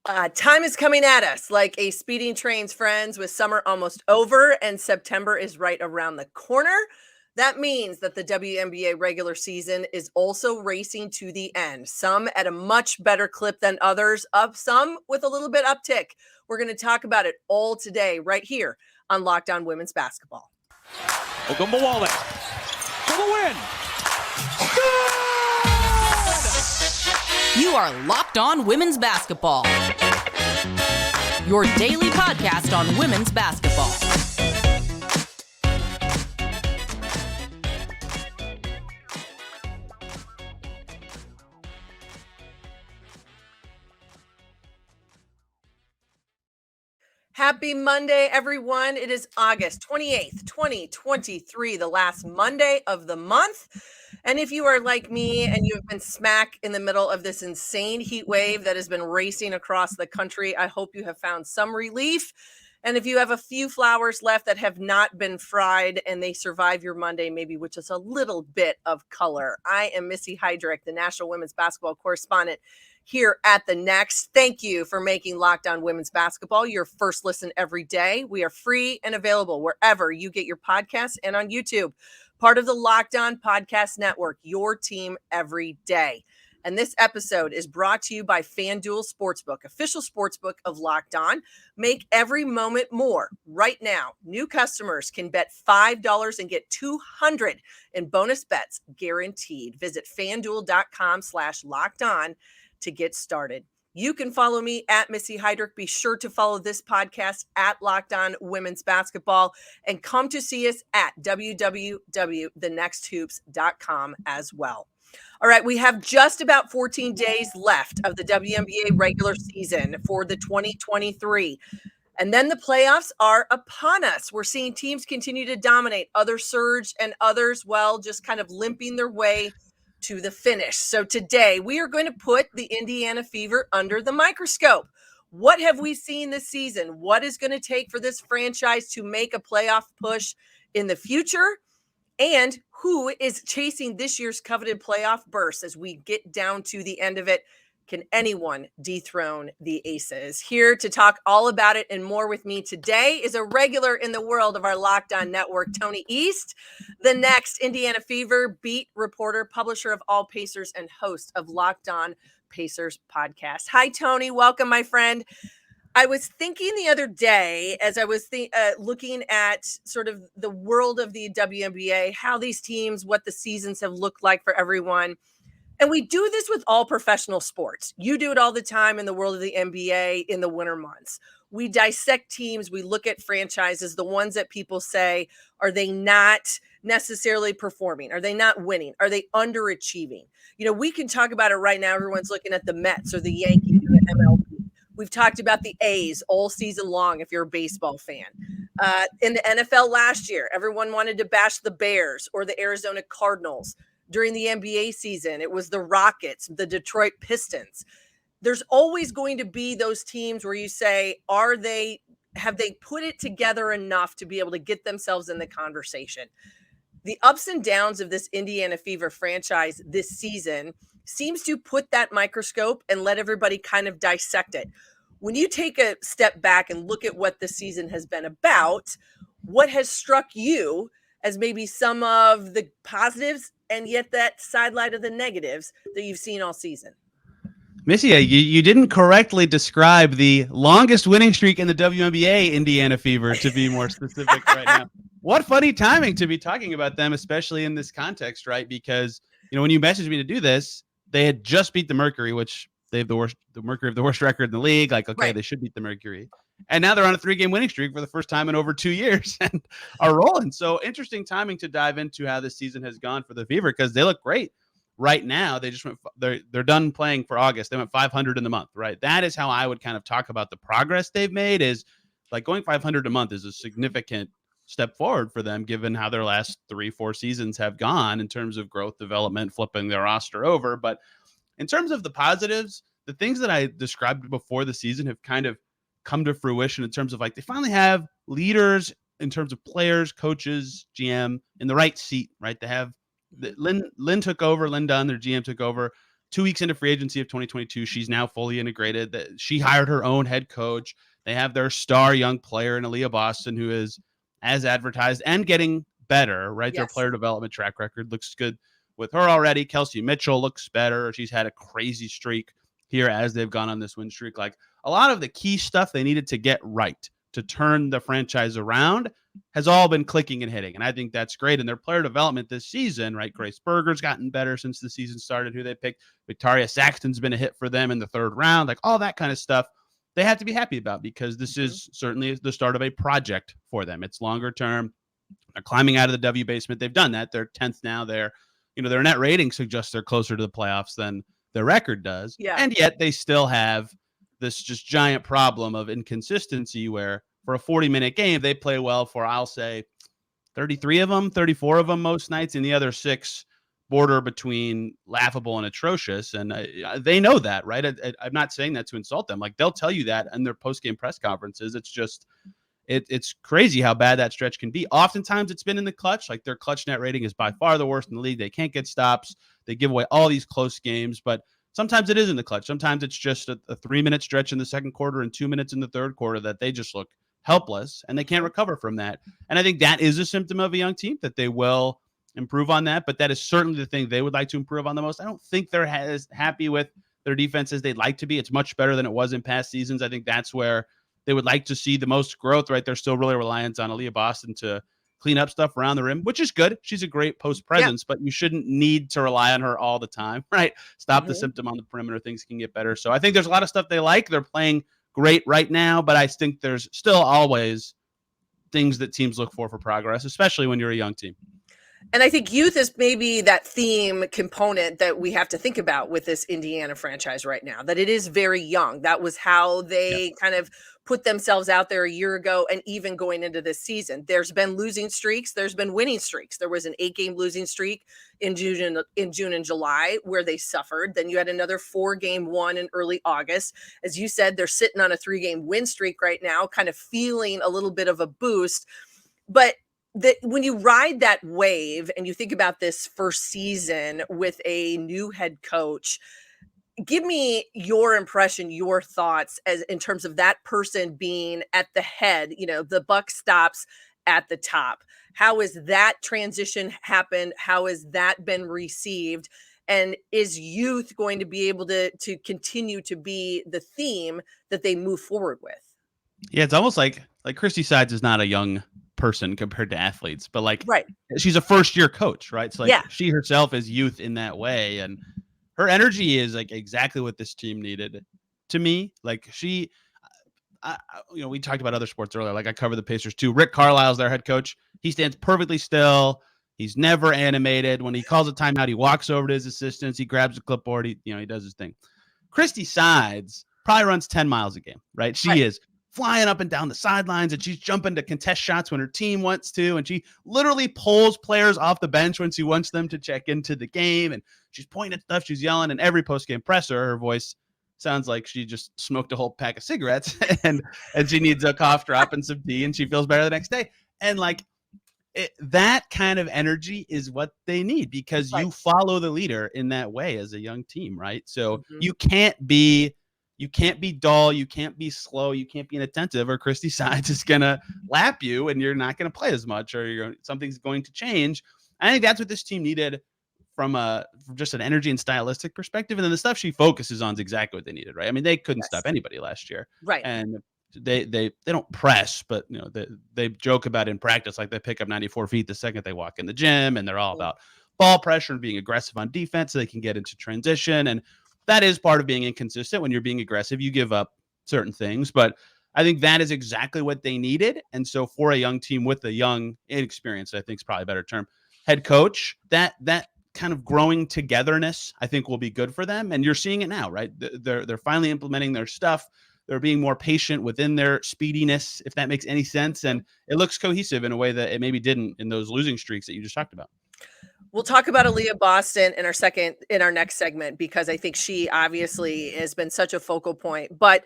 Time is coming at us like a speeding train's friends, with summer almost over and September is right around the corner. That means that the WNBA regular season is also racing to the end, some at a much better clip than others, some with a little bit uptick. We're going to talk about it all today right here on Locked On Women's Basketball. Ogunbowale for the win. You are Locked On Women's Basketball, your daily podcast on women's basketball. Happy Monday, everyone. It is August 28th, 2023, the last Monday of the month. And if you are like me and you have been smack in the middle of this insane heat wave that has been racing across the country, I hope you have found some relief. And if you have a few flowers left that have not been fried and they survive your Monday, maybe with just a little bit of color. I am Missy Heidrick, the National Women's Basketball correspondent here at The Next. Thank you for making Locked On Women's Basketball your first listen every day. We are free and available wherever you get your podcasts and on YouTube. Part of the Locked On Podcast Network, your team every day. And this episode is brought to you by FanDuel Sportsbook, official sportsbook of Locked On. Make every moment more. Right now, new customers can bet $5 and get $200 in bonus bets guaranteed. Visit FanDuel.com/LockedOn to get started. You can follow me at Missy Heidrick. Be sure to follow this podcast at Locked On Women's Basketball and come to see us at www.thenexthoops.com as well. All right, we have just about 14 days left of the WNBA regular season for the 2023. And then the playoffs are upon us. We're seeing teams continue to dominate. Others surge and others, well, just kind of limping their way to the finish. So today we are going to put the Indiana Fever under the microscope. What have we seen this season? What is going to take for this franchise to make a playoff push in the future? And who is chasing this year's coveted playoff burst as we get down to the end of it? Can anyone dethrone the Aces? Here to talk all about it and more with me today is a regular in the world of our Locked On Network, Tony East, the Next Indiana Fever beat reporter, publisher of All Pacers, and host of Locked On Pacers podcast. Hi, Tony. Welcome, my friend. I was thinking the other day, as I was looking at sort of the world of the WNBA, how these teams, what the seasons have looked like for everyone. And we do this with all professional sports. You do it all the time in the world of the NBA in the winter months. We dissect teams. We look at franchises, the ones that people say, are they not necessarily performing? Are they not winning? Are they underachieving? You know, we can talk about it right now. Everyone's looking at the Mets or the Yankees or the MLB. We've talked about the A's all season long if you're a baseball fan. In the NFL last year, everyone wanted to bash the Bears or the Arizona Cardinals. During the NBA season, it was the Rockets, the Detroit Pistons. There's always going to be those teams where you say, have they put it together enough to be able to get themselves in the conversation? The ups and downs of this Indiana Fever franchise this season seems to put that microscope and let everybody kind of dissect it. When you take a step back and look at what the season has been about, what has struck you as maybe some of the positives and yet that sidelight of the negatives that you've seen all season? Missy, you didn't correctly describe the longest winning streak in the WNBA, Indiana Fever, to be more specific right now. What funny timing to be talking about them, especially in this context, right? Because, you know, when you messaged me to do this, they had just beat the Mercury, which they have the Mercury have the worst record in the league. Like, okay, right, they should beat the Mercury. And now they're on a 3-game winning streak for the first time in over 2 years and are rolling. So interesting timing to dive into how this season has gone for the Fever, because they look great right now. They just they're done playing for August. They went 500 in the month, right? That is how I would kind of talk about the progress they've made. Is like going 500 a month is a significant step forward for them, given how their last 3-4 seasons have gone in terms of growth, development, flipping their roster over. But in terms of the positives, the things that I described before the season have kind of come to fruition in terms of, like, they finally have leaders in terms of players, coaches, GM in the right seat, right? They have Lynn took over, Lynn Dunn, their GM, took over. 2 weeks into free agency of 2022, she's now fully integrated. She hired her own head coach. They have their star young player in Aliyah Boston, who is as advertised and getting better, right? Their Yes. player development track record looks good with her already. Kelsey Mitchell looks better. She's had a crazy streak here as they've gone on this win streak. Like, a lot of the key stuff they needed to get right to turn the franchise around has all been clicking and hitting. And I think that's great. And their player development this season, right? Grace Berger's gotten better since the season started, who they picked. Victoria Saxton's been a hit for them in the third round, like all that kind of stuff. They have to be happy about, because this is certainly the start of a project for them. It's longer term. They're climbing out of the W basement. They've done that. They're 10th now. Their net rating suggests they're closer to the playoffs than their record does. Yeah. And yet they still have this just giant problem of inconsistency where for a 40-minute game, they play well for, I'll say, 33 of them, 34 of them most nights, and the other 6 border between laughable and atrocious. And they know that, right? I'm not saying that to insult them. Like, they'll tell you that in their post-game press conferences. It's just, it's crazy how bad that stretch can be. Oftentimes it's been in the clutch. Like, their clutch net rating is by far the worst in the league. They can't get stops. They give away all these close games, but sometimes it is in the clutch. Sometimes it's just a 3-minute stretch in the second quarter and 2 minutes in the third quarter that they just look helpless and they can't recover from that. And I think that is a symptom of a young team, that they will improve on that, but that is certainly the thing they would like to improve on the most. I don't think they're as happy with their defense as they'd like to be. It's much better than it was in past seasons. I think that's where they would like to see the most growth, right? They're still really reliant on Aliyah Boston to clean up stuff around the rim, which is good. She's a great post presence, but you shouldn't need to rely on her all the time, right? Stop the symptom on the perimeter. Things can get better. So I think there's a lot of stuff they like. They're playing great right now, but I think there's still always things that teams look for progress, especially when you're a young team. And I think youth is maybe that theme component that we have to think about with this Indiana franchise right now, that it is very young. That was how they kind of put themselves out there a year ago, and even going into this season. There's been losing streaks. There's been winning streaks. There was an 8-game losing streak in June and July where they suffered. Then you had another 4-game one in early August. As you said, they're sitting on a 3-game win streak right now, kind of feeling a little bit of a boost. But when you ride that wave and you think about this first season with a new head coach, give me your impression, your thoughts as in terms of that person being at the head. The buck stops at the top. How has that transition happened? How has that been received? And is youth going to be able to continue to be the theme that they move forward with? Yeah, it's almost like Christy Sides is not a young person compared to athletes, but right. She's a first-year coach, right? So she herself is youth in that way, and her energy is like exactly what this team needed. To me, like we talked about other sports earlier. Like, I cover the Pacers too. Rick Carlisle's their head coach. He stands perfectly still. He's never animated. When he calls a timeout, he walks over to his assistants. He grabs a clipboard. He does his thing. Christy Sides probably runs 10 miles a game, right? She is flying up and down the sidelines, and she's jumping to contest shots when her team wants to, and she literally pulls players off the bench when she wants them to check into the game, and she's pointing at stuff, she's yelling, and every post-game presser, her voice sounds like she just smoked a whole pack of cigarettes and she needs a cough drop and some tea, and she feels better the next day. And that kind of energy is what they need, because you follow the leader in that way as a young team, right? So you can't be dull, you can't be slow, you can't be inattentive, or Christy Sides is gonna lap you and you're not gonna play as much, or something's going to change. I think that's what this team needed from just an energy and stylistic perspective. And then the stuff she focuses on is exactly what they needed, right? I mean, they couldn't stop anybody last year, right? And they don't press, but they joke about in practice, like they pick up 94 feet the second they walk in the gym, and they're all about ball pressure and being aggressive on defense so they can get into transition. And that is part of being inconsistent. When you're being aggressive, you give up certain things, but I think that is exactly what they needed. And so for a young team with a young, inexperienced, I think is probably a better term, head coach, that kind of growing togetherness, I think will be good for them. And you're seeing it now, right? They're finally implementing their stuff. They're being more patient within their speediness, if that makes any sense. And it looks cohesive in a way that it maybe didn't in those losing streaks that you just talked about. We'll talk about Aliyah Boston in our next segment, because I think she obviously has been such a focal point. But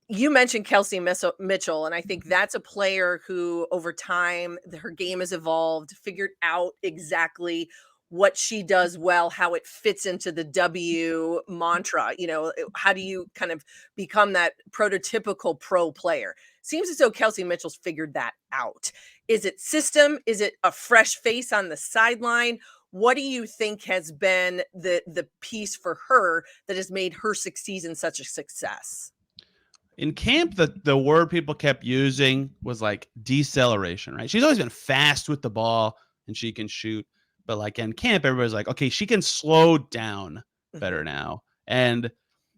you mentioned Kelsey Mitchell, and I think that's a player who over time, her game has evolved, figured out exactly what she does well, how it fits into the W mantra. How do you kind of become that prototypical pro player? Seems as though Kelsey Mitchell's figured that out. Is it system? Is it a fresh face on the sideline? What do you think has been the piece for her that has made her season such a success? In camp, the word people kept using was like deceleration, right? She's always been fast with the ball and she can shoot. But like in camp, everybody's like, okay, she can slow down better now. And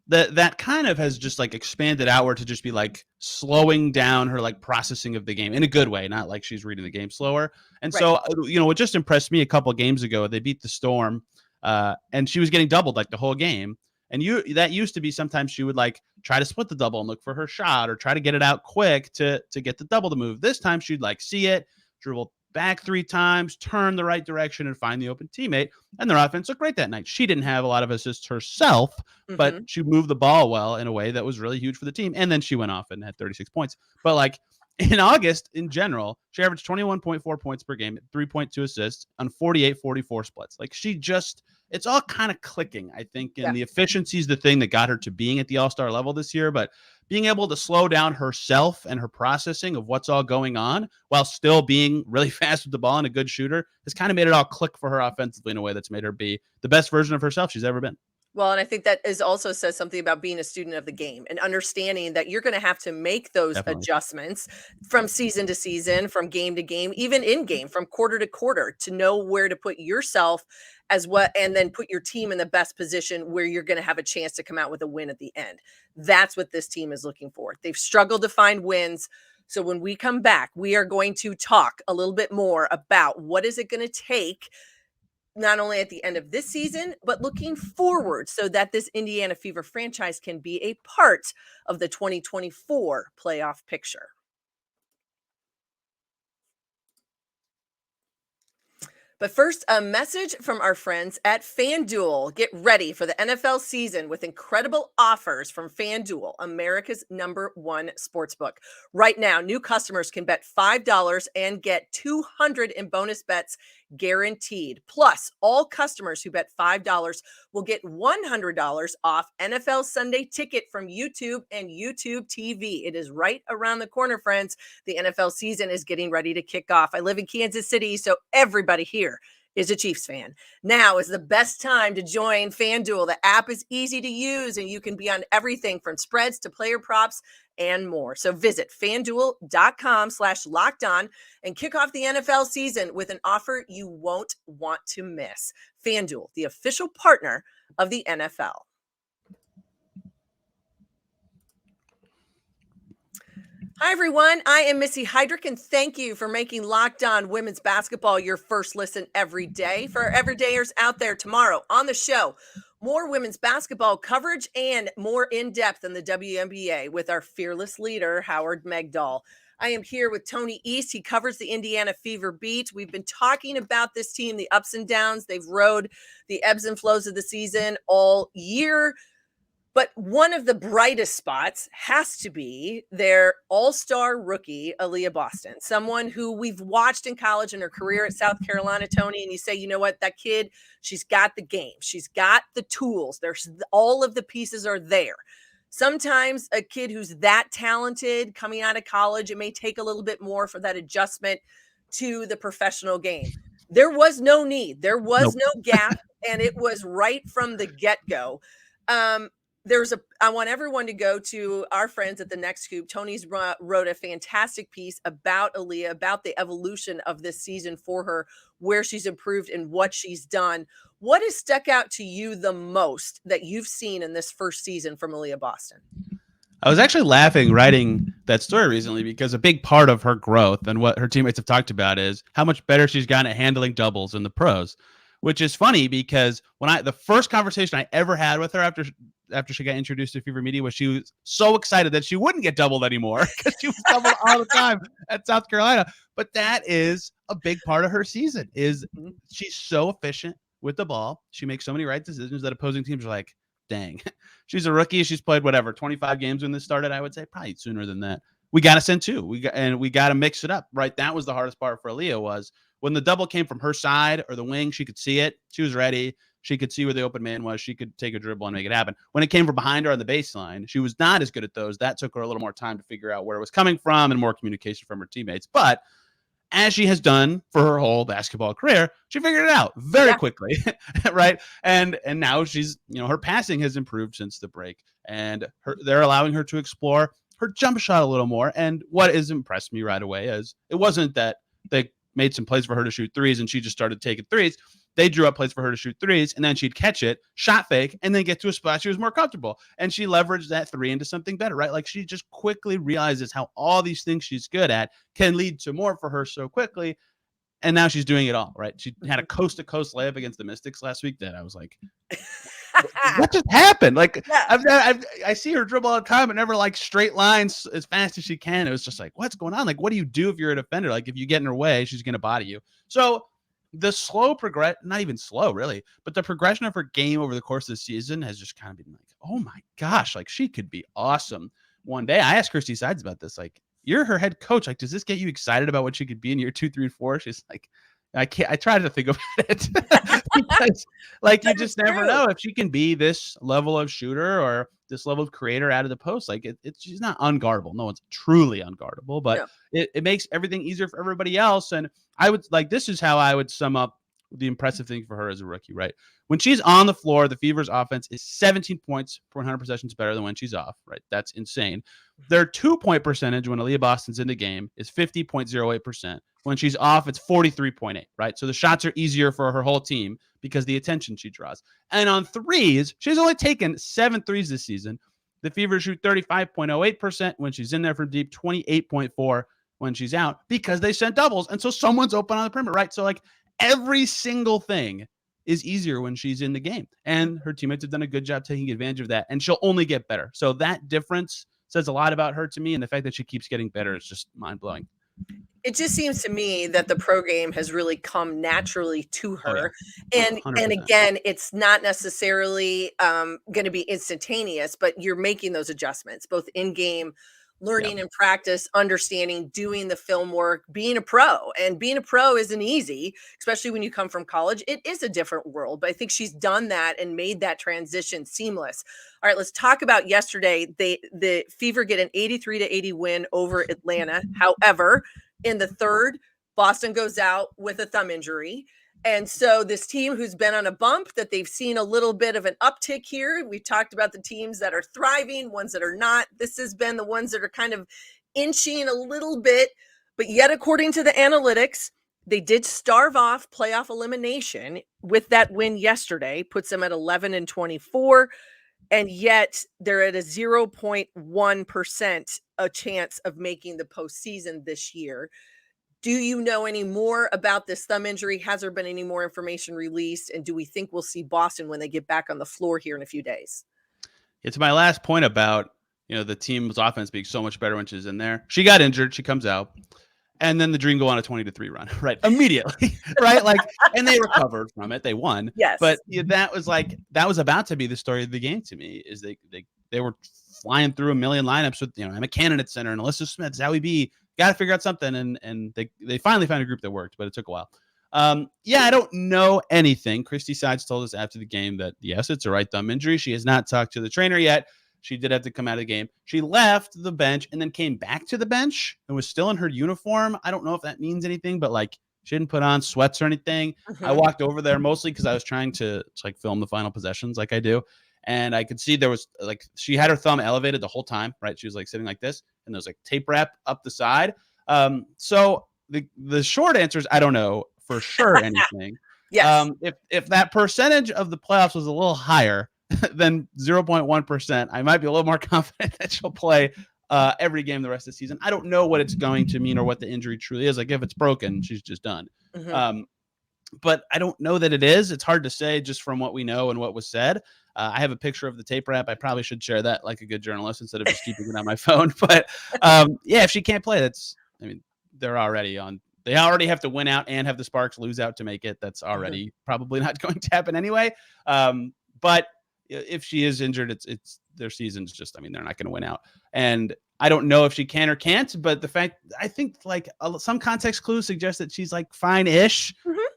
that kind of has just like expanded outward to just be like slowing down her like processing of the game in a good way, not like she's reading the game slower. And so, what just impressed me a couple of games ago, they beat the Storm and she was getting doubled like the whole game. And that used to be sometimes she would like try to split the double and look for her shot or try to get it out quick to get the double to move. This time she'd like see it, dribble back 3 times, turn the right direction and find the open teammate. And their offense looked great that night. She didn't have a lot of assists herself, but she moved the ball well in a way that was really huge for the team. And then she went off and had 36 points. But like in August, in general, she averaged 21.4 points per game, 3.2 assists on 48-44 splits. Like it's all kind of clicking, I think. And the efficiency is the thing that got her to being at the all-star level this year. But being able to slow down herself and her processing of what's all going on while still being really fast with the ball and a good shooter has kind of made it all click for her offensively in a way that's made her be the best version of herself she's ever been. Well, and I think that also says something about being a student of the game and understanding that you're going to have to make those adjustments from season to season, from game to game, even in game, from quarter to quarter, to know where to put yourself and then put your team in the best position where you're going to have a chance to come out with a win at the end. That's what this team is looking for. They've struggled to find wins. So when we come back, we are going to talk a little bit more about what is it going to take not only at the end of this season, but looking forward so that this Indiana Fever franchise can be a part of the 2024 playoff picture. But first, a message from our friends at FanDuel. Get ready for the NFL season with incredible offers from FanDuel, America's #1 sportsbook. Right now, new customers can bet $5 and get $200 in bonus bets guaranteed. Plus, all customers who bet $5 will get $100 off NFL Sunday Ticket from YouTube and YouTube TV. It is right around the corner, friends. The NFL season is getting ready to kick off. I live in Kansas City, so everybody here is a Chiefs fan. Now is the best time to join FanDuel. The app is easy to use and you can be on everything from spreads to player props and more. So visit FanDuel.com/lockedon and kick off the NFL season with an offer you won't want to miss. FanDuel, the official partner of the NFL. Hi, everyone. I am Missy Heidrick, and thank you for making Locked On Women's Basketball your first listen every day. For our everydayers out there, tomorrow on the show, more women's basketball coverage and more in-depth in the WNBA with our fearless leader, Howard Megdal. I am here with Tony East. He covers the Indiana Fever beat. We've been talking about this team, the ups and downs. They've rode the ebbs and flows of the season all year. But one of the brightest spots has to be their all-star rookie, Aliyah Boston, someone who we've watched in college in her career at South Carolina, Tony, and you say, you know what, that kid, she's got the game. She's got the tools. There's all of the pieces are there. Sometimes a kid who's that talented coming out of college, it may take a little bit more for that adjustment to the professional game. There was no need. There was no gap, and it was right from the get-go. I want everyone to go to our friends at the Next Scoop. Tony's wrote a fantastic piece about Aliyah, about the evolution of this season for her, where she's improved and what she's done. What has stuck out to you the most that you've seen in this first season from Aliyah Boston? I was actually laughing writing that story recently because a big part of her growth and what her teammates have talked about is how much better she's gotten at handling doubles in the pros, which is funny because the first conversation I ever had with her after she got introduced to Fever Media was she was so excited that she wouldn't get doubled anymore because she was doubled all the time at South Carolina. But that is a big part of her season is she's so efficient with the ball. She makes so many right decisions that opposing teams are like, dang, she's a rookie. She's played 25 games when this started. I would say probably sooner than that. we got to send two. We got to mix it up, right? That was the hardest part for Aliyah, was when the double came from her side or the wing, she could see it. She was ready. She could see where the open man was. She could take a dribble and make it happen. When it came from behind her on the baseline, she was not as good at those. That took her a little more time to figure out where it was coming from and more communication from her teammates. But as she has done for her whole basketball career, she figured it out very quickly, right? And now she's, her passing has improved since the break, and they're allowing her to explore her jump shot a little more. And what has impressed me right away is it wasn't that they made some plays for her to shoot threes and she just started taking threes. They drew up plays for her to shoot threes, and then she'd catch it, shot fake, and then get to a spot she was more comfortable. And she leveraged that three into something better, right? Like, she just quickly realizes how all these things she's good at can lead to more for her so quickly. And now she's doing it all, right? She had a coast-to-coast layup against the Mystics last week that I was like, what just happened? Like, I see her dribble all the time, but never like straight lines as fast as she can. It was just like, what's going on? Like, what do you do if you're a defender? Like, if you get in her way, she's going to body you. So the slow not even slow really, but the progression of her game over the course of the season has just kind of been like, oh my gosh, like, she could be awesome one day. I asked Christy Sides about this. Like, you're her head coach. Like, does this get you excited about what she could be in year 2, 3, 4? She's like, I tried to think about it because, like, you just never know if she can be this level of shooter or this level of creator out of the post. Like, she's not unguardable. No one's truly unguardable, but it makes everything easier for everybody else. And I would this is how I would sum up the impressive thing for her as a rookie, right? When she's on the floor, the Fever's offense is 17 points per 100 possessions better than when she's off, right? That's insane. Their 2-point percentage when Aliyah Boston's in the game is 50.08%. When she's off, it's 43.8, right? So the shots are easier for her whole team because the attention she draws. And on threes, she's only taken 7 threes this season. The Fever shoot 35.08% when she's in there from deep, 28.4 when she's out, because they sent doubles. And so someone's open on the perimeter, right? So, like, every single thing is easier when she's in the game. And her teammates have done a good job taking advantage of that. And she'll only get better. So that difference says a lot about her to me. And the fact that she keeps getting better is just mind-blowing. It just seems to me that the pro game has really come naturally to her. And again, it's not necessarily going to be instantaneous, but you're making those adjustments, both in game, learning and practice, understanding, doing the film work, being a pro. And being a pro isn't easy, especially when you come from college. It is a different world, but I think she's done that and made that transition seamless. All right, let's talk about yesterday. The Fever get an 83-80 win over Atlanta. However, in the third, Boston goes out with a thumb injury. And so this team who's been on a bump, that they've seen a little bit of an uptick here. We've talked about the teams that are thriving, ones that are not. This has been the ones that are kind of inching a little bit. But yet, according to the analytics, they did starve off playoff elimination with that win yesterday, puts them at 11-24. And yet they're at a 0.1% a chance of making the postseason this year. Do you know any more about this thumb injury? Has there been any more information released? And do we think we'll see Boston when they get back on the floor here in a few days? It's my last point about, the team's offense being so much better when she's in there. She got injured. She comes out. And then the Dream go on a 20-3 run, right? Immediately, right? Like, and they recovered from it. They won. Yes. But that was about to be the story of the game to me, is they were flying through a million lineups with, Emma Cannon at center and Alyssa Smith, Zowie B. Got to figure out something. And they finally found a group that worked, but it took a while. I don't know anything. Christy Sides told us after the game that, yes, it's a right thumb injury. She has not talked to the trainer yet. She did have to come out of the game. She left the bench and then came back to the bench and was still in her uniform. I don't know if that means anything, but like, she didn't put on sweats or anything. Mm-hmm. I walked over there mostly because I was trying to film the final possessions like I do. And I could see there was she had her thumb elevated the whole time, right? She was like sitting like this, and there was like tape wrap up the side. So the short answer is I don't know for sure anything. Yes. If that percentage of the playoffs was a little higher than 0.1%, I might be a little more confident that she'll play every game the rest of the season. I don't know what it's going to mean or what the injury truly is. Like, if it's broken, she's just done. Mm-hmm. But I don't know that it is. It's hard to say just from what we know and what was said. I have a picture of the tape wrap. I probably should share that like a good journalist instead of just keeping it on my phone. But if she can't play, they're already on. They already have to win out and have the Sparks lose out to make it. That's already probably not going to happen anyway. But if she is injured, it's their season's just, I mean, they're not going to win out. And I don't know if she can or can't, but the fact, I think like some context clues suggest that she's like fine-ish,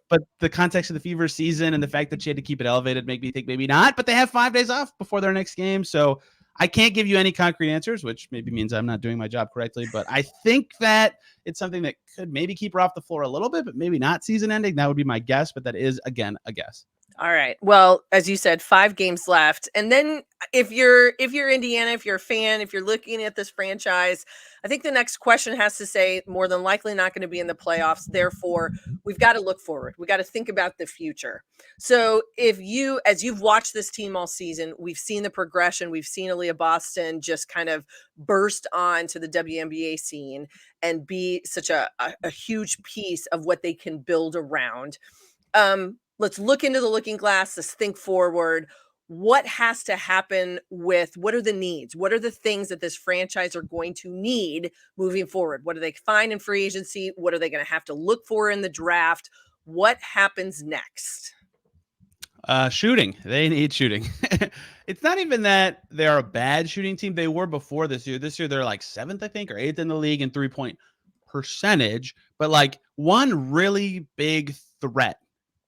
but the context of the Fever season and the fact that she had to keep it elevated make me think maybe not, but they have 5 days off before their next game. So I can't give you any concrete answers, which maybe means I'm not doing my job correctly, but I think that it's something that could maybe keep her off the floor a little bit, but maybe not season ending. That would be my guess, but that is, again, a guess. All right. Well, as you said, 5 games left. And then if you're Indiana, if you're a fan, if you're looking at this franchise, I think the next question has to say more than likely not going to be in the playoffs. Therefore, we've got to look forward. We got to think about the future. So as you've watched this team all season, we've seen the progression. We've seen Aliyah Boston just kind of burst onto the WNBA scene and be such a huge piece of what they can build around. Let's look into the looking glass. Let's think forward. What has to happen what are the needs? What are the things that this franchise are going to need moving forward? What do they find in free agency? What are they going to have to look for in the draft? What happens next? Shooting. They need shooting. It's not even that they're a bad shooting team. They were before this year. This year, they're like 7th, I think, or 8th in the league in 3-point percentage. But like one really big threat,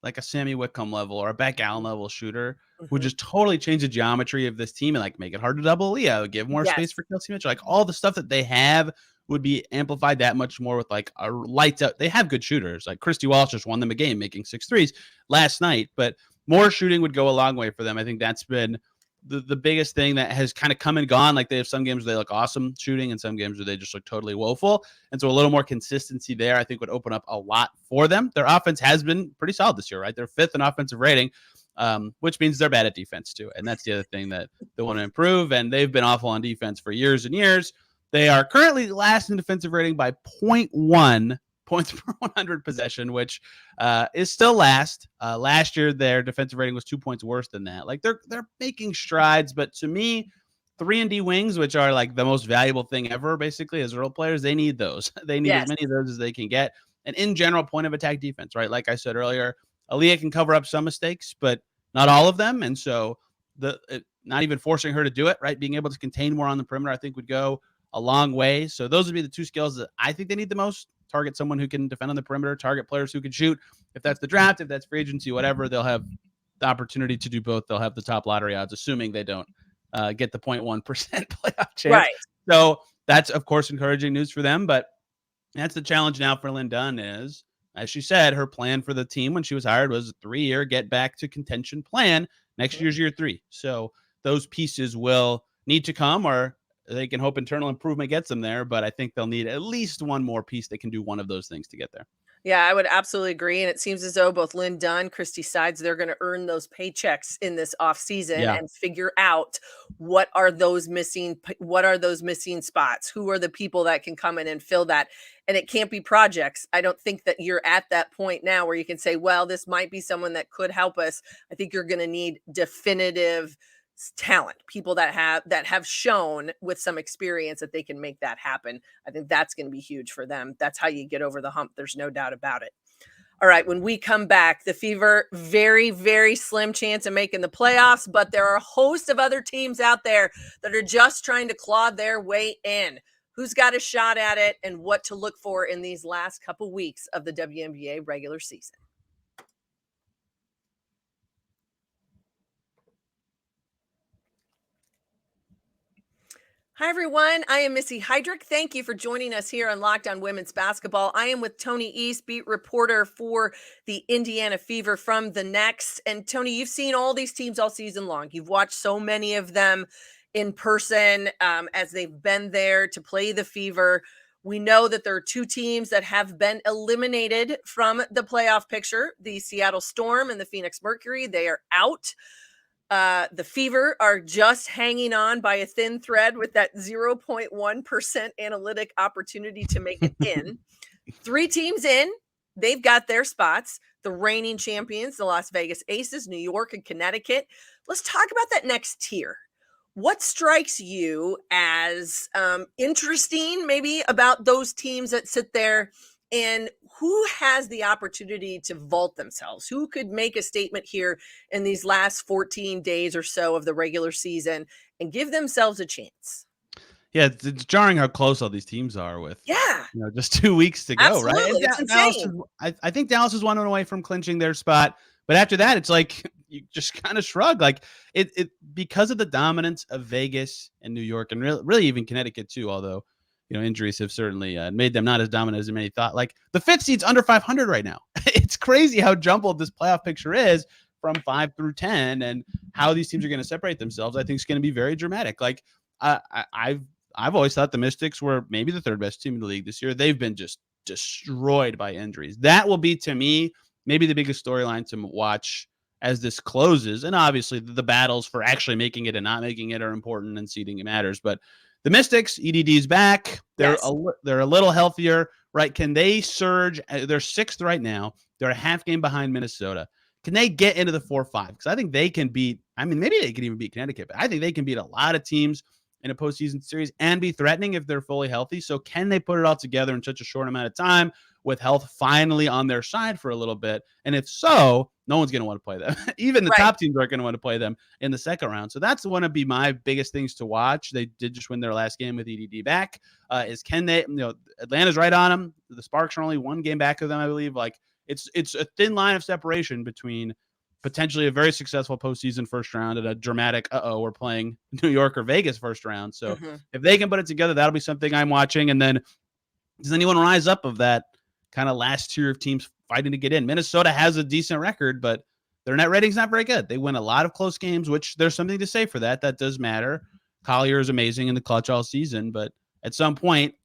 like a Sammy Whitcomb level or a Beck Allen level shooter, would just totally change the geometry of this team and like make it hard to double Leah, give more space for Kelsey Mitchell. Like all the stuff that they have would be amplified that much more with like a lights out. They have good shooters. Like Christy Walsh just won them a game making 6 threes last night, but more shooting would go a long way for them. I think that's been the biggest thing that has kind of come and gone. Like they have some games where they look awesome shooting and some games where they just look totally woeful. And so a little more consistency there, I think, would open up a lot for them. Their offense has been pretty solid this year, right? They're 5th in offensive rating, which means they're bad at defense too. And that's the other thing that they want to improve. And they've been awful on defense for years and years. They are currently last in defensive rating by 0.1 points per 100 possession, which is still last. Last year, their defensive rating was 2 points worse than that. Like they're making strides, but to me, 3-and-D wings, which are like the most valuable thing ever, basically, as role players, they need those. They need as many of those as they can get. And in general, point of attack defense, right? Like I said earlier, Aliyah can cover up some mistakes, but not all of them. And so not even forcing her to do it, right? Being able to contain more on the perimeter, I think would go a long way. So those would be the 2 skills that I think they need the most. Target someone who can defend on the perimeter, target players who can shoot. If that's the draft, if that's free agency, whatever, they'll have the opportunity to do both. They'll have the top lottery odds, assuming they don't get the 0.1% playoff chance. Right. So that's, of course, encouraging news for them. But that's the challenge now for Lynn Dunn is, as she said, her plan for the team when she was hired was a 3-year get back to contention plan. Next year's year 3. So those pieces will need to come, or they can hope internal improvement gets them there, but I think they'll need at least one more piece that can do one of those things to get there. Yeah, I would absolutely agree. And it seems as though both Lynn Dunn, Christy Sides, they're going to earn those paychecks in this offseason and figure out what are those missing spots? Who are the people that can come in and fill that? And it can't be projects. I don't think that you're at that point now where you can say, well, this might be someone that could help us. I think you're going to need definitive talent, people that have shown with some experience that they can make that happen. I think that's going to be huge for them. That's how you get over the hump. There's no doubt about it. All right, when we come back, the Fever, very, very slim chance of making the playoffs, but there are a host of other teams out there that are just trying to claw their way in. Who's got a shot at it and what to look for in these last couple weeks of the WNBA regular season. Hi, everyone. I am Missy Heidrick. Thank you for joining us here on Locked On Women's Basketball. I am with Tony East, beat reporter for the Indiana Fever from The Next. And Tony, you've seen all these teams all season long. You've watched so many of them in person as they've been there to play the Fever. We know that there are 2 teams that have been eliminated from the playoff picture, the Seattle Storm and the Phoenix Mercury. They are out. The Fever are just hanging on by a thin thread with that 0.1% analytic opportunity to make it in. 3 teams in, they've got their spots. The reigning champions, the Las Vegas Aces, New York, and Connecticut. Let's talk about that next tier. What strikes you as interesting maybe about those teams that sit there And who has the opportunity to vault themselves? Who could make a statement here in these last 14 days or so of the regular season and give themselves a chance? Yeah, it's jarring how close all these teams are with Yeah, just 2 weeks to go, right? absolutely. And It's Dallas insane. I think Dallas is 1 away from clinching their spot, but after that, it's like you just kind of shrug. Like it because of the dominance of Vegas and New York, and really even Connecticut too. Although injuries have certainly made them not as dominant as many thought. Like the fifth seed's under 500 right now. It's crazy how jumbled this playoff picture is from 5 through 10, and how these teams are going to separate themselves. I think is going to be very dramatic. Like I've always thought the Mystics were maybe the third best team in the league this year. They've been just destroyed by injuries. That will be, to me, maybe the biggest storyline to watch as this closes. And obviously, the battles for actually making it and not making it are important, and seeding matters. But the Mystics, EDD's back. They're a little healthier, right? Can they surge? They're sixth right now. They're a half game behind Minnesota. Can they get into the 4-5? Because I think they can beat. I mean, maybe they can even beat Connecticut, but I think they can beat a lot of teams in a postseason series and be threatening if they're fully healthy. So can they put it all together in such a short amount of time with health finally on their side for a little bit? And if so, no one's going to want to play them. Even the top teams aren't going to want to play them in the second round. So that's one of be my biggest things to watch. They did just win their last game with EDD back. Is can they, Atlanta's right on them. The Sparks are only 1 game back of them, I believe. Like it's a thin line of separation between potentially a very successful postseason first round and a dramatic, we're playing New York or Vegas first round. So if they can put it together, that'll be something I'm watching. And then does anyone rise up of that kind of last tier of teams fighting to get in? Minnesota has a decent record, but their net rating's not very good. They win a lot of close games, which there's something to say for that. That does matter. Collier is amazing in the clutch all season, but at some point,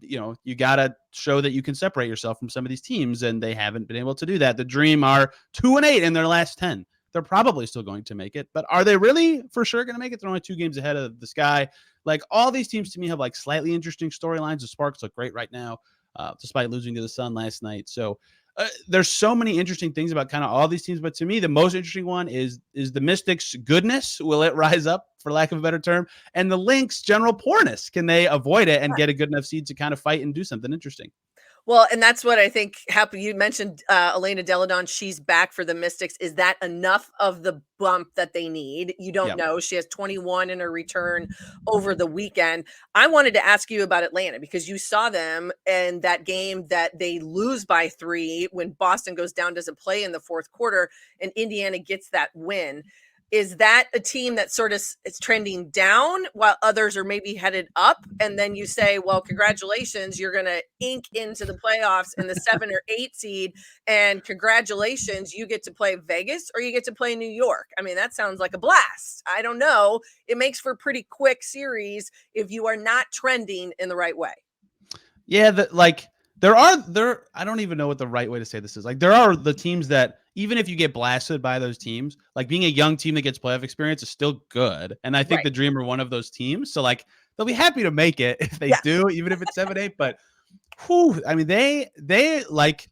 you got to show that you can separate yourself from some of these teams, and they haven't been able to do that. The Dream are 2-8 in their last 10. They're probably still going to make it, but are they really for sure going to make it? They're only 2 games ahead of the Sky. Like all these teams to me have like slightly interesting storylines. The Sparks look great right now, despite losing to the Sun last night. So there's so many interesting things about kind of all these teams, but to me, the most interesting one is the Mystics' goodness. Will it rise up, for lack of a better term? And the Lynx' general poorness. Can they avoid it and get a good enough seed to kind of fight and do something interesting? Well, and that's what I think happened. You mentioned Elena Deladon. She's back for the Mystics. Is that enough of the bump that they need? You don't know. She has 21 in her return over the weekend. I wanted to ask you about Atlanta because you saw them in that game that they lose by 3 when Boston goes down, doesn't play in the fourth quarter, and Indiana gets that win. Is that a team that sort of is trending down while others are maybe headed up? And then you say, well, congratulations, you're going to ink into the playoffs in the 7 or 8 seed. And congratulations, you get to play Vegas or you get to play New York. I mean, that sounds like a blast. I don't know. It makes for a pretty quick series if you are not trending in the right way. Yeah, there are I don't even know what the right way to say this is. Like there are the teams that even if you get blasted by those teams, like being a young team that gets playoff experience is still good. And I think the Dream are one of those teams. So like they'll be happy to make it if they do, even if it's 7-8. But I mean, they like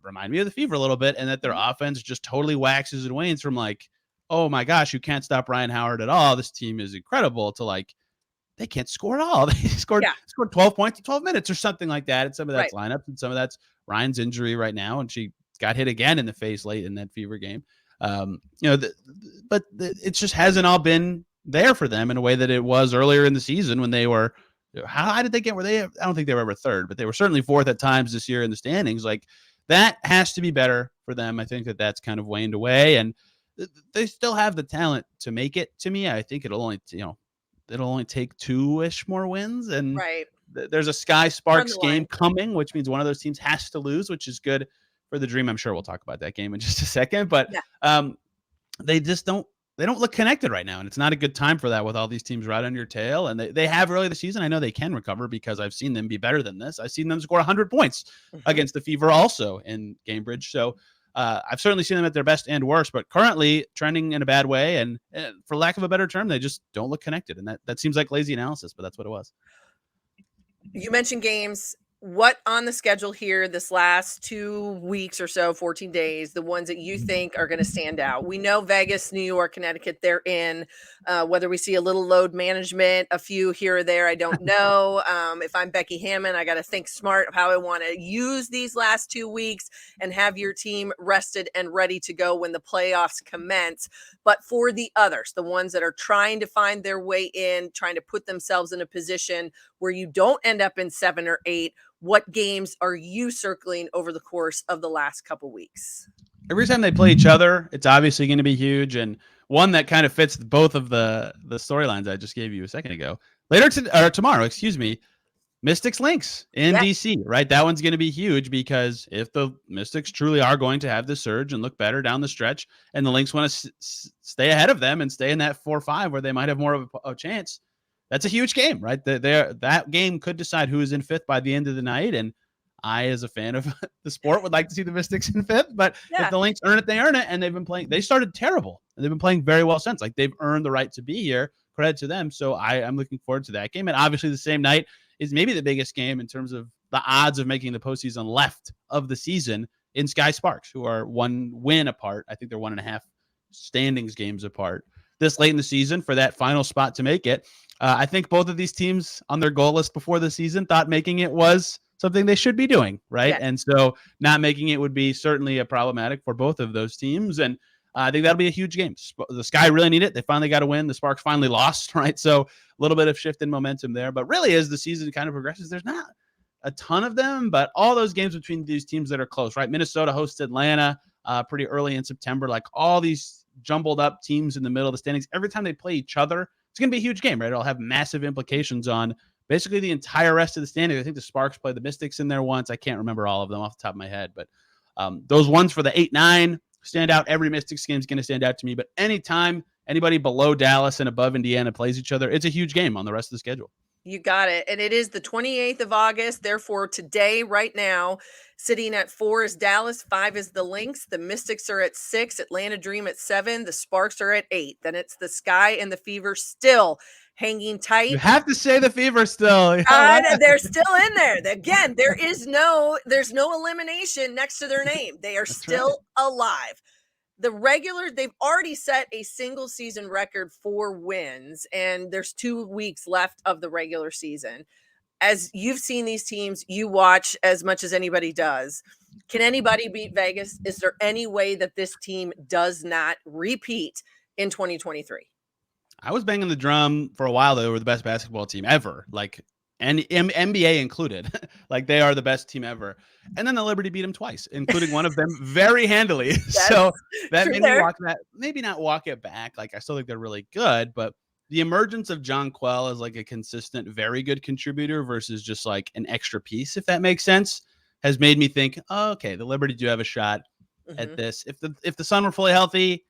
remind me of the Fever a little bit, and that their offense just totally waxes and wanes from like, oh my gosh, you can't stop Ryan Howard at all. This team is incredible, to like, they can't score at all. They scored 12 points in 12 minutes or something like that. And some of that's lineups, and some of that's Ryan's injury right now. And she got hit again in the face late in that Fever game. But it just hasn't all been there for them in a way that it was earlier in the season when they were. How did they get where they? I don't think they were ever third, but they were certainly fourth at times this year in the standings. Like that has to be better for them. I think that's kind of waned away, and they still have the talent to make it. To me, I think it'll only take 2-ish more wins, and there's a Sky Sparks game coming, which means one of those teams has to lose, which is good for the Dream. I'm sure we'll talk about that game in just a second, but they just don't look connected right now, and it's not a good time for that with all these teams right on your tail. And they have early this season. I know they can recover because I've seen them be better than this. I've seen them score 100 points against the Fever also in Cambridge. So I've certainly seen them at their best and worst, but currently trending in a bad way. And for lack of a better term, they just don't look connected. And that seems like lazy analysis, but that's what it was. You mentioned games. what on the schedule here this last 2 weeks or so, 14 days, the ones that you think are going to stand out? We know Vegas, New York, Connecticut, they're in. Whether we see a little load management, a few here or there, I don't know. If I'm Becky Hammond, I got to think smart of how I want to use these last 2 weeks and have your team rested and ready to go when the playoffs commence. But for the others, the ones that are trying to find their way in, trying to put themselves in a position where you don't end up in 7 or 8, what games are you circling over the course of the last couple weeks? Every time they play each other, it's obviously going to be huge. And one that kind of fits both of the storylines I just gave you a second ago. Tomorrow, excuse me, Mystics Lynx in DC, right? That one's going to be huge because if the Mystics truly are going to have the surge and look better down the stretch, and the Lynx want to stay ahead of them and stay in that 4-5 where they might have more of a chance, that's a huge game, right? That game could decide who is in fifth by the end of the night. And I, as a fan of the sport, would like to see the Mystics in fifth. But if the Lynx earn it, they earn it. And they've been playing. They started terrible, and they've been playing very well since. Like, they've earned the right to be here. Credit to them. So I'm looking forward to that game. And obviously, the same night is maybe the biggest game in terms of the odds of making the postseason left of the season in Sky Sparks, who are 1 win apart. I think they're 1.5 standings games apart this late in the season for that final spot to make it. I think both of these teams on their goal list before the season thought making it was something they should be doing, right? Yeah. And so not making it would be certainly a problematic for both of those teams. And I think that'll be a huge game. The Sky really need it. They finally got a win. The Sparks finally lost, right? So a little bit of shift in momentum there. But really, as the season kind of progresses, there's not a ton of them, but all those games between these teams that are close, right? Minnesota hosts Atlanta pretty early in September. Like, all these jumbled up teams in the middle of the standings, every time they play each other, it's going to be a huge game, right? It'll have massive implications on basically the entire rest of the standings. I think the Sparks played the Mystics in there once. I can't remember all of them off the top of my head, but those ones for the 8-9 stand out. Every Mystics game is going to stand out to me, but anytime anybody below Dallas and above Indiana plays each other, it's a huge game on the rest of the schedule. You got it. And it is the 28th of August. Therefore, today, right now, sitting at 4 is Dallas, 5 is the Lynx. The Mystics are at 6, Atlanta Dream at 7, the Sparks are at 8. Then it's the Sky and the Fever still hanging tight. You have to say the Fever still. They're still in there. Again, there's no elimination next to their name. They are still alive. The regular, they've already set a single season record for wins, and there's 2 weeks left of the regular season. As you've seen these teams, you watch as much as anybody does. Can anybody beat Vegas? Is there any way that this team does not repeat in 2023? I was banging the drum for a while that they were the best basketball team ever, like, and NBA included. Like, they are the best team ever. And then the Liberty beat them twice, including one of them very handily. So that made me maybe not walk it back. Like, I still think they're really good, but the emergence of John Quell as like a consistent, very good contributor versus just like an extra piece, if that makes sense, has made me think, oh, okay, the Liberty do have a shot at this. If the Sun were fully healthy,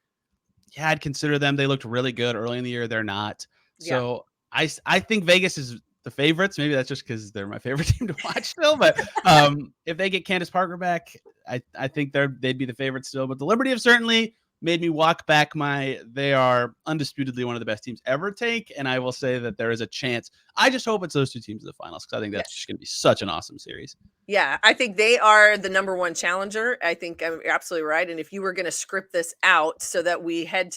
yeah, I'd consider them. They looked really good early in the year. They're not. So I think Vegas is the favorites. Maybe that's just because they're my favorite team to watch still. But if they get Candace Parker back, I think they'd be the favorites still. But the Liberty have certainly made me walk back they are undisputedly one of the best teams ever take. And I will say that there is a chance. I just hope it's those 2 teams in the finals, because I think that's just going to be such an awesome series. Yeah, I think they are the number 1 challenger. I think you're absolutely right. And if you were going to script this out so that we head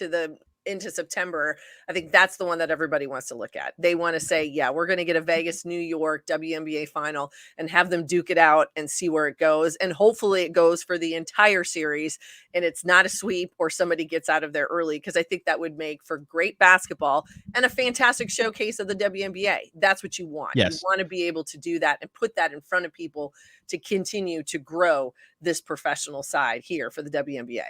into September, I think that's the one that everybody wants to look at. They want to say, yeah, we're going to get a Vegas, New York WNBA final and have them duke it out and see where it goes. And hopefully it goes for the entire series and it's not a sweep or somebody gets out of there early, because I think that would make for great basketball and a fantastic showcase of the WNBA. That's what you want. Yes. You want to be able to do that and put that in front of people to continue to grow this professional side here for the WNBA.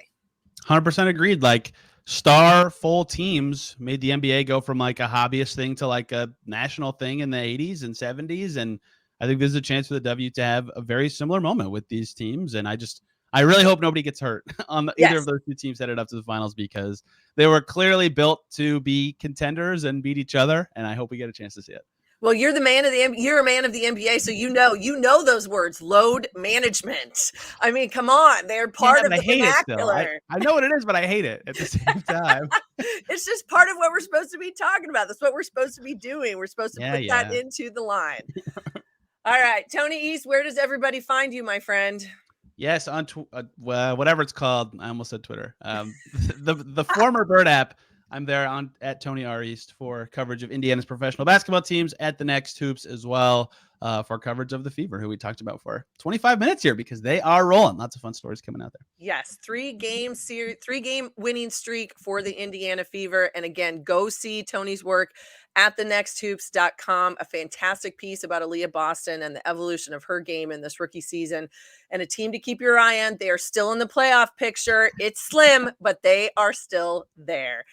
100% agreed. Like, star full teams made the NBA go from like a hobbyist thing to like a national thing in the 80s and 70s. And I think there's a chance for the W to have a very similar moment with these teams. And I really hope nobody gets hurt on either of those 2 teams headed up to the finals, because they were clearly built to be contenders and beat each other. And I hope we get a chance to see it. Well, you're a man of the NBA, so you know those words, load management. I mean, come on, they're part of the vernacular. I know what it is, but I hate it at the same time. It's just part of what we're supposed to be talking about. That's what we're supposed to be doing. We're supposed to put that into the line. All right, Tony East, where does everybody find you, my friend? Yes, on whatever it's called. I almost said Twitter. The former Bird app. I'm there at Tony R. East for coverage of Indiana's professional basketball teams, at the Next Hoops as well, for coverage of the Fever, who we talked about for 25 minutes here because they are rolling. Lots of fun stories coming out there. Yes, 3-game winning streak for the Indiana Fever. And again, go see Tony's work at thenexthoops.com. A fantastic piece about Aliyah Boston and the evolution of her game in this rookie season, and a team to keep your eye on. They are still in the playoff picture. It's slim, but they are still there.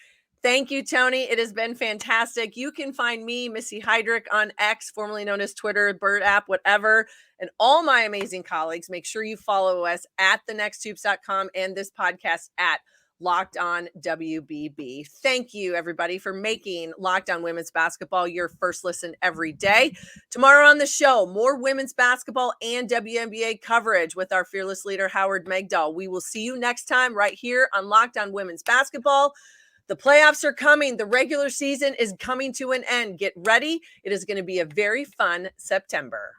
Thank you, Tony. It has been fantastic. You can find me, Missy Heidrick, on X, formerly known as Twitter, Bird app, whatever, and all my amazing colleagues. Make sure you follow us at thenexthoops.com and this podcast at Locked On WBB. Thank you, everybody, for making Locked On Women's Basketball your first listen every day. Tomorrow on the show, more women's basketball and WNBA coverage with our fearless leader, Howard Megdal. We will see you next time right here on Locked On Women's Basketball. The playoffs are coming. The regular season is coming to an end. Get ready. It is going to be a very fun September.